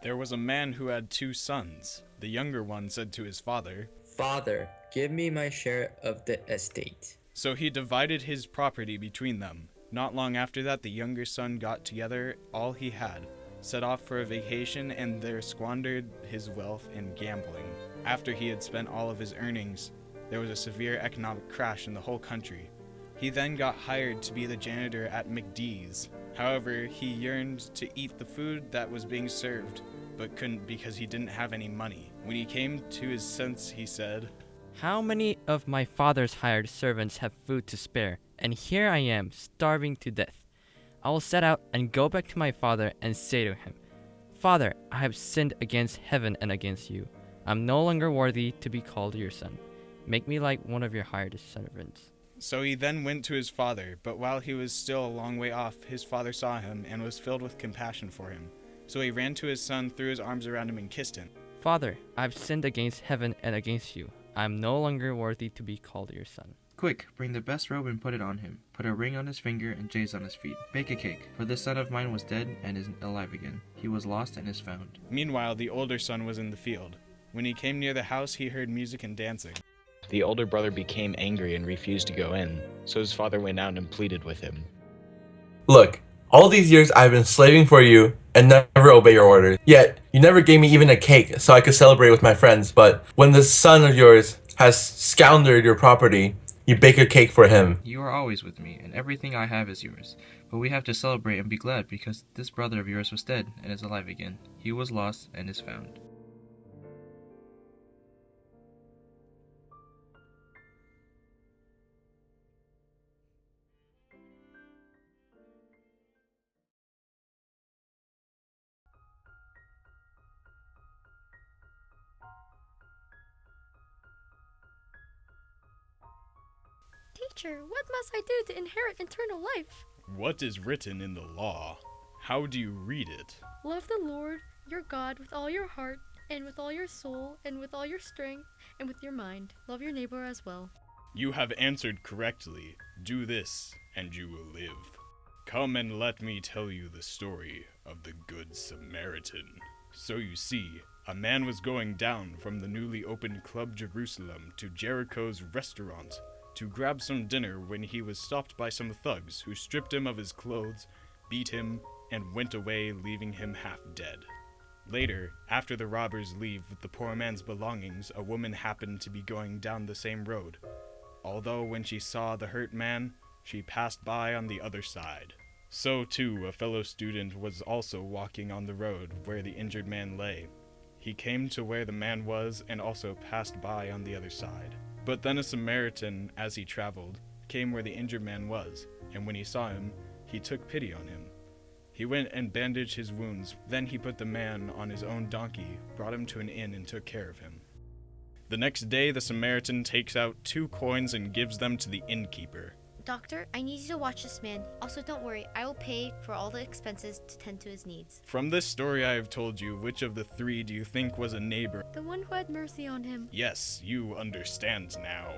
There was a man who had 2 sons. The younger one said to his father, "Father, give me my share of the estate." So he divided his property between them. Not long after that, the younger son got together all he had, set off for a vacation, and there squandered his wealth in gambling. After he had spent all of his earnings, there was a severe economic crash in the whole country. He then got hired to be the janitor at McDee's. However, he yearned to eat the food that was being served, but couldn't because he didn't have any money. When he came to his sense, he said, How many of my father's hired servants have food to spare, and here I am, starving to death? I will set out and go back to my father and say to him, Father, I have sinned against heaven and against you. I am no longer worthy to be called your son. Make me like one of your hired servants. So he then went to his father, but while he was still a long way off, his father saw him and was filled with compassion for him. So he ran to his son, threw his arms around him, and kissed him. Father, I have sinned against heaven and against you. I am no longer worthy to be called your son. Quick, bring the best robe and put it on him. Put a ring on his finger and jades on his feet. Bake a cake, for this son of mine was dead and is alive again. He was lost and is found. Meanwhile, the older son was in the field. When he came near the house, he heard music and dancing. The older brother became angry and refused to go in, so his father went out and pleaded with him. Look, all these years I've been slaving for you and never obey your orders. Yet, you never gave me even a cake so I could celebrate with my friends. But when this son of yours has squandered your property, you bake a cake for him. You are always with me, and everything I have is yours. But we have to celebrate and be glad because this brother of yours was dead and is alive again. He was lost and is found. Teacher, what must I do to inherit eternal life? What is written in the law? How do you read it? Love the Lord, your God, with all your heart, and with all your soul, and with all your strength, and with your mind. Love your neighbor as well. You have answered correctly. Do this, and you will live. Come and let me tell you the story of the Good Samaritan. So you see, a man was going down from the newly opened Club Jerusalem to Jericho's restaurant to grab some dinner when he was stopped by some thugs who stripped him of his clothes, beat him, and went away, leaving him half dead. Later, after the robbers leave with the poor man's belongings, a woman happened to be going down the same road. Although when she saw the hurt man, she passed by on the other side. So too, a fellow student was also walking on the road where the injured man lay. He came to where the man was and also passed by on the other side. But then a Samaritan, as he traveled, came where the injured man was, and when he saw him, he took pity on him. He went and bandaged his wounds. Then he put the man on his own donkey, brought him to an inn, and took care of him. The next day, the Samaritan takes out 2 coins and gives them to the innkeeper. Doctor, I need you to watch this man. Also, don't worry, I will pay for all the expenses to tend to his needs. From this story I have told you, which of the 3 do you think was a neighbor? The one who had mercy on him. Yes, you understand now.